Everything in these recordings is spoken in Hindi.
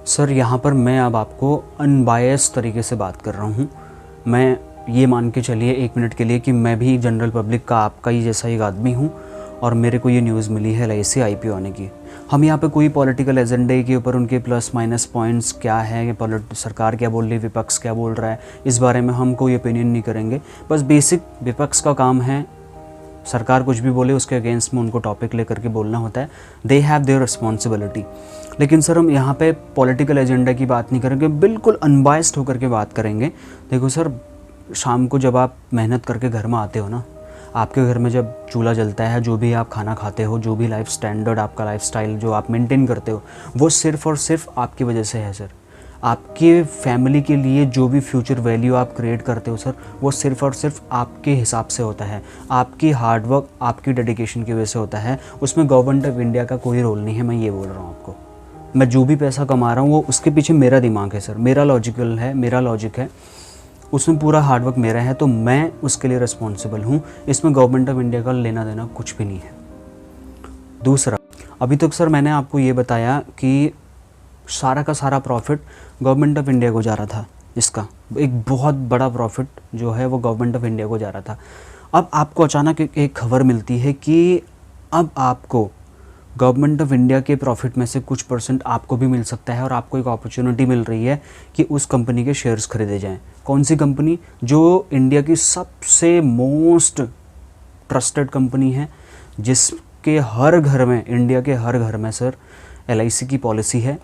सर यहाँ पर मैं अब आपको अनबायस तरीके से बात कर रहा हूँ। मैं ये मान के चलिए 1 मिनट के लिए कि मैं भी जनरल पब्लिक का आपका ही जैसा एक आदमी हूँ और मेरे को ये न्यूज़ मिली है LIC IPO आने की। हम यहाँ पे कोई पॉलिटिकल एजेंडे के ऊपर उनके प्लस माइनस पॉइंट्स क्या है, सरकार क्या बोल रही है, विपक्ष क्या बोल रहा है, इस बारे में हम कोई ओपिनियन नहीं करेंगे। बस बेसिक विपक्ष का काम है, सरकार कुछ भी बोले उसके अगेंस्ट में उनको टॉपिक लेकर के बोलना होता है। They have their responsibility. लेकिन सर हम यहाँ पे पॉलिटिकल एजेंडा की बात नहीं करेंगे, बिल्कुल अनबायस्ड होकर के बात करेंगे। देखो सर, शाम को जब आप मेहनत करके घर में आते हो ना, आपके घर में जब चूल्हा जलता है, जो भी आप खाना खाते हो, जो भी लाइफ स्टैंडर्ड आपका लाइफस्टाइल जो आप मेंटेन करते हो, वो सिर्फ़ और सिर्फ आपकी वजह से है सर। आपके फैमिली के लिए जो भी फ्यूचर वैल्यू आप क्रिएट करते हो सर, वो सिर्फ़ और सिर्फ आपके हिसाब से होता है, आपकी हार्डवर्क, आपकी डेडिकेशन की वजह से होता है। उसमें गवर्नमेंट ऑफ इंडिया का कोई रोल नहीं है। मैं ये बोल रहा हूँ आपको, मैं जो भी पैसा कमा रहा हूँ वो उसके पीछे मेरा दिमाग है सर, मेरा लॉजिकल है, मेरा लॉजिक है, उसमें पूरा हार्डवर्क मेरा है, तो मैं उसके लिए रिस्पॉन्सिबल हूँ। इसमें गवर्नमेंट ऑफ इंडिया का लेना देना कुछ भी नहीं है। दूसरा, अभी तक सर मैंने आपको ये बताया कि सारा का सारा प्रॉफिट गवर्नमेंट ऑफ इंडिया को जा रहा था, इसका एक बहुत बड़ा प्रॉफिट जो है वो गवर्नमेंट ऑफ इंडिया को जा रहा था। अब आपको अचानक एक खबर मिलती है कि अब आपको गवर्नमेंट ऑफ इंडिया के प्रॉफिट में से कुछ % आपको भी मिल सकता है और आपको एक अपॉर्चुनिटी मिल रही है कि उस कंपनी के शेयर्स खरीदे जाएं। कौन सी कंपनी? जो इंडिया की सबसे मोस्ट ट्रस्टेड कंपनी है, जिसके हर घर में, इंडिया के हर घर में सर LIC की पॉलिसी है।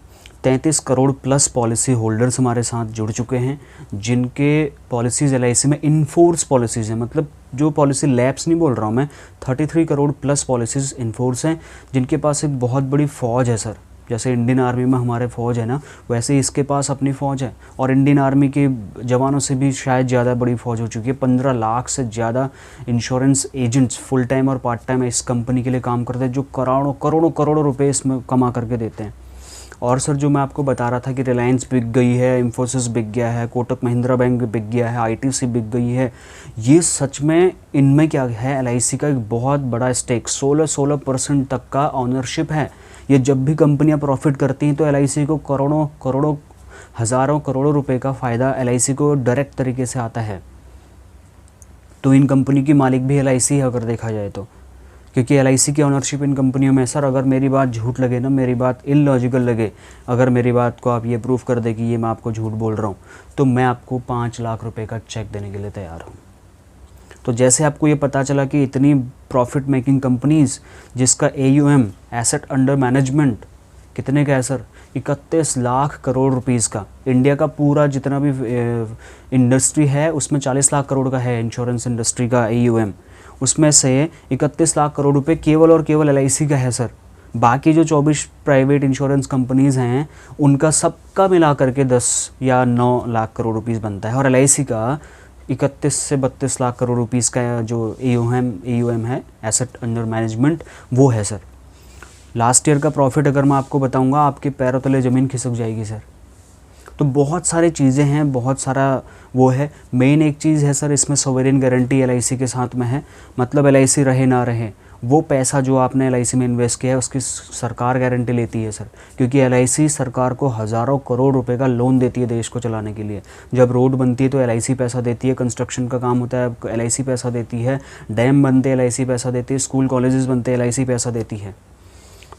33 करोड़ प्लस पॉलिसी होल्डर्स हमारे साथ जुड़ चुके हैं, जिनके पॉलिसीज़ LIC में इनफोर्स पॉलिसीज़ हैं, मतलब जो पॉलिसी लैप्स नहीं बोल रहा हूँ मैं, 33 करोड़ प्लस पॉलिसीज़ इनफोर्स हैं, जिनके पास एक बहुत बड़ी फ़ौज है सर। जैसे इंडियन आर्मी में हमारे फ़ौज है ना, वैसे इसके पास अपनी फ़ौज है, और इंडियन आर्मी के जवानों से भी शायद ज़्यादा बड़ी फ़ौज हो चुकी है। 15 लाख से ज़्यादा इंश्योरेंस एजेंट्स फुल टाइम और पार्ट टाइम इस कंपनी के लिए काम करते हैं, जो करोड़ों रुपए इसमें कमा करके देते हैं। और सर जो मैं आपको बता रहा था कि रिलायंस बिक गई है, इन्फोसिस बिक गया है, कोटक महिंद्रा बैंक बिक गया है, ITC बिक गई है, ये सच में इनमें क्या है, LIC का एक बहुत बड़ा स्टेक 16% तक का ऑनरशिप है। ये जब भी कंपनियां प्रॉफिट करती हैं तो LIC को करोड़ों हज़ारों करोड़ों रुपए का फ़ायदा LIC को डायरेक्ट तरीके से आता है। तो इन कंपनी की मालिक भी LIC है अगर देखा जाए तो, क्योंकि LIC की ऑनरशिप इन कंपनियों में। सर अगर मेरी बात झूठ लगे ना, मेरी बात इलॉजिकल लगे, अगर मेरी बात को आप ये प्रूफ कर दे कि ये मैं आपको झूठ बोल रहा हूँ, तो मैं आपको 5 लाख रुपए का चेक देने के लिए तैयार हूँ। तो जैसे आपको ये पता चला कि इतनी प्रॉफिट मेकिंग कंपनीज़ जिसका AUM, एसेट अंडर मैनेजमेंट, कितने का है सर? 31 लाख करोड़ रुपीज़ का। इंडिया का पूरा जितना भी इंडस्ट्री है उसमें 40 लाख करोड़ का है इंश्योरेंस इंडस्ट्री का AUM, उसमें से 31 लाख करोड़ रुपए केवल और केवल LIC का है सर। बाकी जो 24 प्राइवेट इंश्योरेंस कंपनीज़ हैं उनका सबका मिला करके 10 या 9 लाख करोड़ रुपीज़ बनता है, और LIC का 31 से 32 लाख करोड़ रुपीज़ का जो AUM है, एसेट अंडर मैनेजमेंट, वो है सर। लास्ट ईयर का प्रॉफिट अगर मैं आपको बताऊंगा, आपके पैरों तले ज़मीन खिसक जाएगी सर। तो बहुत सारी चीज़ें हैं, बहुत सारा वो है। मेन एक चीज़ है सर, इसमें सोवरेन गारंटी LIC के साथ में है, मतलब LIC रहे ना रहे, वो पैसा जो आपने LIC में इन्वेस्ट किया है उसकी सरकार गारंटी लेती है सर, क्योंकि LIC सरकार को हज़ारों करोड़ रुपए का लोन देती है देश को चलाने के लिए। जब रोड बनती है तो LIC पैसा देती है, कंस्ट्रक्शन का काम होता है LIC पैसा देती है, डैम बनते LIC पैसा देती है, स्कूल कॉलेजेस बनते LIC पैसा देती है।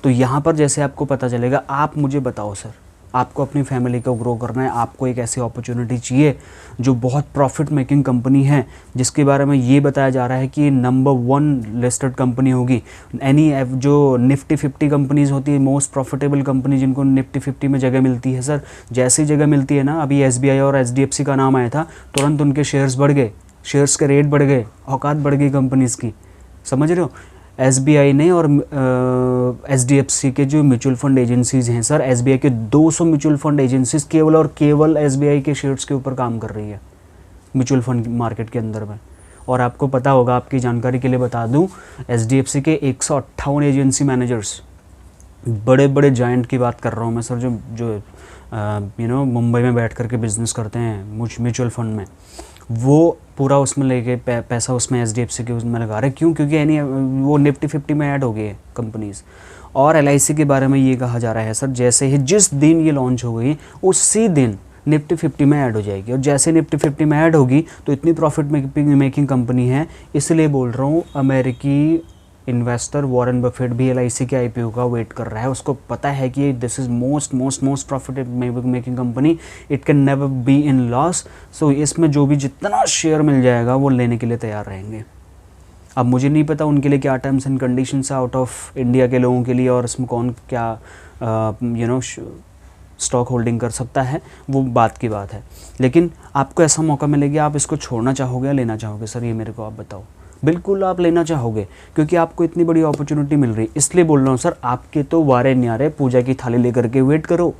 तो यहाँ पर जैसे आपको पता चलेगा, आप मुझे बताओ सर, आपको अपनी फैमिली को ग्रो करना है, आपको एक ऐसी अपॉर्चुनिटी चाहिए जो बहुत प्रॉफिट मेकिंग कंपनी है, जिसके बारे में ये बताया जा रहा है कि नंबर 1 लिस्टेड कंपनी होगी। जो निफ्टी 50 कंपनीज़ होती है, मोस्ट प्रॉफिटेबल कंपनी, जिनको निफ्टी 50 में जगह मिलती है सर, जैसी जगह मिलती है ना, अभी SBI और HDFC का नाम आया था, तुरंत उनके शेयर्स बढ़ गए, शेयर्स के रेट बढ़ गए, औकात बढ़ गई कंपनीज़ की, समझ रहे हो। SBI ने और HDFC के जो म्यूचुअल फंड एजेंसीज़ हैं सर, SBI के 200 म्यूचुअल फंड एजेंसीज केवल और केवल SBI के शेयर्स के ऊपर काम कर रही है म्यूचुअल फंड मार्केट के अंदर में। और आपको पता होगा, आपकी जानकारी के लिए बता दूं, HDFC के 158 एजेंसी मैनेजर्स, बड़े बड़े जायंट की बात कर रहा हूँ मैं सर, जो मुंबई में बैठ करके बिजनेस करते हैं म्यूचुअल फंड में, वो पूरा उसमें लेके पैसा उसमें HDFC के उसमें लगा रहे। क्यों? क्योंकि वो निफ्टी 50 में ऐड हो गई है कंपनीज़। और LIC के बारे में ये कहा जा रहा है सर, जैसे ही जिस दिन ये लॉन्च हो गई उसी दिन निफ्टी 50 में ऐड हो जाएगी, और जैसे निफ्टी 50 में ऐड होगी तो इतनी प्रॉफिट मेकिंग कंपनी है, इसलिए बोल रहा हूँ अमेरिकी इन्वेस्टर वॉरेन बफेट भी LIC के IPO का वेट कर रहा है। उसको पता है कि this is most profit making company, it can never be in loss. So इसमें जो भी जितना शेयर मिल जाएगा वो लेने के लिए तैयार रहेंगे। अब मुझे नहीं पता उनके लिए क्या टर्म्स एंड कंडीशंस है आउट ऑफ इंडिया के लोगों के लिए, और इसमें कौन क्या स्टॉक होल्डिंग कर सकता है, वो बात की बात है। लेकिन आपको ऐसा मौका मिलेगा, आप इसको छोड़ना चाहोगे या लेना चाहोगे सर, ये मेरे को आप बताओ। बिल्कुल आप लेना चाहोगे, क्योंकि आपको इतनी बड़ी अपॉर्चुनिटी मिल रही, इसलिए बोल रहा हूँ सर, आपके तो वारे न्यारे पूजा की थाली लेकर के वेट करो।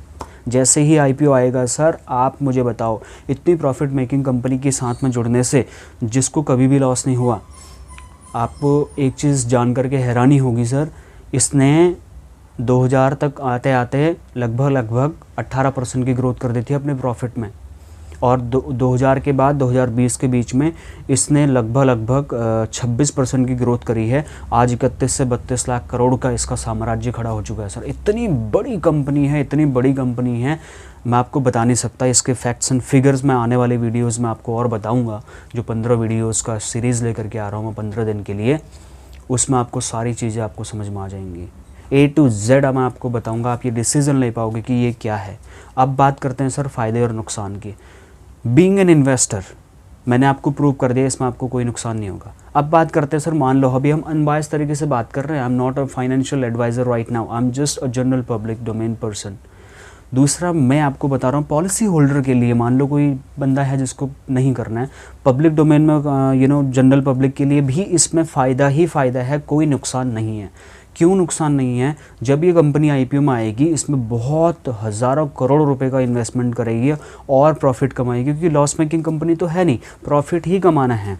जैसे ही IPO आएगा सर, आप मुझे बताओ, इतनी प्रॉफिट मेकिंग कंपनी के साथ में जुड़ने से जिसको कभी भी लॉस नहीं हुआ, आपको एक चीज़ जान करके हैरानी होगी सर, इसने 2000 तक आते आते लगभग 18% की ग्रोथ कर दी थी अपने प्रॉफिट में, और 2000 के बाद 2020 के बीच में इसने लगभग 26% की ग्रोथ करी है। आज 31 से 32 लाख करोड़ का इसका साम्राज्य खड़ा हो चुका है सर। इतनी बड़ी कंपनी है, इतनी बड़ी कंपनी है, मैं आपको बता नहीं सकता। इसके फैक्ट्स एंड फिगर्स मैं आने वाले वीडियोज़ में आपको और बताऊँगा, जो 15 वीडियोज़ का सीरीज़ लेकर के आ रहा हूँ मैं 15 दिन के लिए, उसमें आपको सारी चीज़ें आपको समझ में आ जाएंगी, A to Z मैं आपको बताऊंगा, आप ये डिसीज़न ले पाओगे कि ये क्या है। अब बात करते हैं सर फ़ायदे और नुकसान की। बीइंग एन इन्वेस्टर मैंने आपको प्रूव कर दिया, इसमें आपको कोई नुकसान नहीं होगा। अब बात करते हैं सर, मान लो अभी हम अनबायस तरीके से बात कर रहे हैं, I am not a financial advisor right now, I am just a general public domain person. दूसरा, मैं आपको बता रहा हूँ पॉलिसी होल्डर के लिए, मान लो कोई बंदा है जिसको नहीं करना है पब्लिक डोमेन में, जनरल पब्लिक के लिए भी इसमें फ़ायदा ही फ़ायदा है, कोई नुकसान नहीं है। क्यों नुकसान नहीं है? जब ये कंपनी IPO में आएगी, इसमें बहुत हज़ारों करोड़ रुपए का इन्वेस्टमेंट करेगी और प्रॉफिट कमाएगी, क्योंकि लॉस मेकिंग कंपनी तो है नहीं, प्रॉफिट ही कमाना है।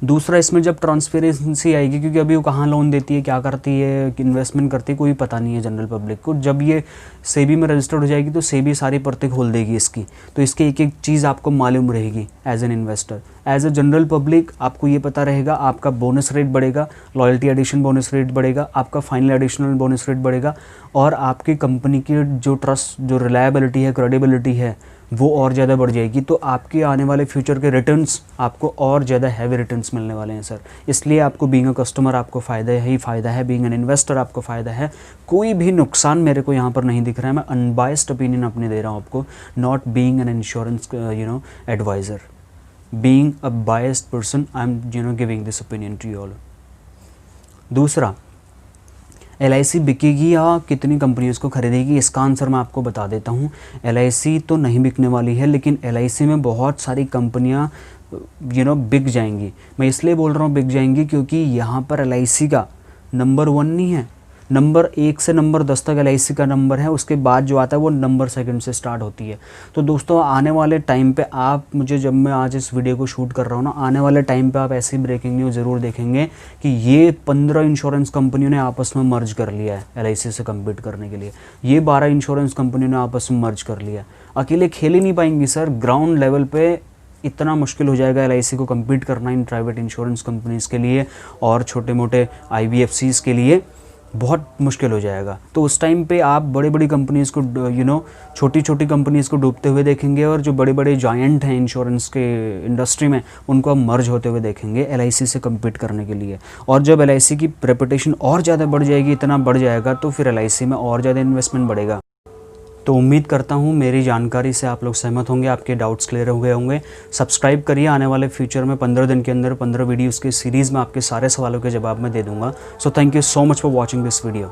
दूसरा, इसमें जब ट्रांसपेरेंसी आएगी, क्योंकि अभी वो कहाँ लोन देती है, क्या करती है, इन्वेस्टमेंट करती है, कोई पता नहीं है जनरल पब्लिक को। जब ये सेबी में रजिस्टर्ड हो जाएगी तो सेबी सारी परतें खोल देगी इसकी, तो इसकी एक एक चीज़ आपको मालूम रहेगी as an investor. As a general public आपको ये पता रहेगा, आपका बोनस रेट बढ़ेगा, लॉयल्टी एडिशन बोनस रेट बढ़ेगा, आपका फाइनल एडिशनल बोनस रेट बढ़ेगा, और आपकी कंपनी की जो ट्रस्ट, जो रिलायबिलिटी है, क्रेडिबिलिटी है, वो और ज़्यादा बढ़ जाएगी। तो आपके आने वाले फ्यूचर के रिटर्न्स आपको और ज़्यादा हैवी रिटर्न्स मिलने वाले हैं सर। इसलिए आपको बीइंग अ कस्टमर आपको फ़ायदा ही फ़ायदा है, बीइंग एन इन्वेस्टर आपको फ़ायदा है। कोई भी नुकसान मेरे को यहाँ पर नहीं दिख रहा है। मैं अनबायस्ड ओपिनियन अपने दे रहा हूँ आपको, not being an insurance advisor, being a biased person, I am giving this opinion to you all. दूसरा, LIC बिकेगी या कितनी कंपनी इसको खरीदेगी, इसका आंसर मैं आपको बता देता हूँ। LIC तो नहीं बिकने वाली है, लेकिन LIC में बहुत सारी कंपनियाँ बिक जाएंगी। मैं इसलिए बोल रहा हूँ बिक जाएंगी क्योंकि यहाँ पर LIC का नंबर 1 नहीं है, नंबर 1 से नंबर 10 तक LIC का नंबर है, उसके बाद जो आता है वो नंबर 2 से स्टार्ट होती है। तो दोस्तों, आने वाले टाइम पे आप मुझे, जब मैं आज इस वीडियो को शूट कर रहा हूँ ना, आने वाले टाइम पे आप ऐसी ब्रेकिंग न्यूज़ ज़रूर देखेंगे कि ये 15 इंश्योरेंस कंपनियों ने आपस में मर्ज कर लिया है LIC से कम्पीट करने के लिए। ये 12 इंश्योरेंस कंपनियों ने आपस में मर्ज कर लिया। अकेले खेल ही नहीं पाएंगी सर, ग्राउंड लेवल पर इतना मुश्किल हो जाएगा LIC को कम्पीट करना इन प्राइवेट इंश्योरेंस कंपनीज़ के लिए, और छोटे मोटे IBFCs के लिए बहुत मुश्किल हो जाएगा। तो उस टाइम पे आप बड़ी बड़ी कंपनीज़ को छोटी छोटी कंपनीज़ को डूबते हुए देखेंगे, और जो बड़े बड़े जायंट हैं इंश्योरेंस के इंडस्ट्री में, उनको आप मर्ज होते हुए देखेंगे LIC से कम्पीट करने के लिए। और जब LIC की रेपुटेशन और ज़्यादा बढ़ जाएगी, इतना बढ़ जाएगा, तो फिर LIC में और ज़्यादा इन्वेस्टमेंट बढ़ेगा। तो उम्मीद करता हूँ मेरी जानकारी से आप लोग सहमत होंगे, आपके डाउट्स क्लियर हो गए होंगे। सब्सक्राइब करिए, आने वाले फ्यूचर में 15 दिन के अंदर 15 वीडियोज़ की सीरीज़ में आपके सारे सवालों के जवाब मैं दे दूँगा। So thank you so much for watching this video.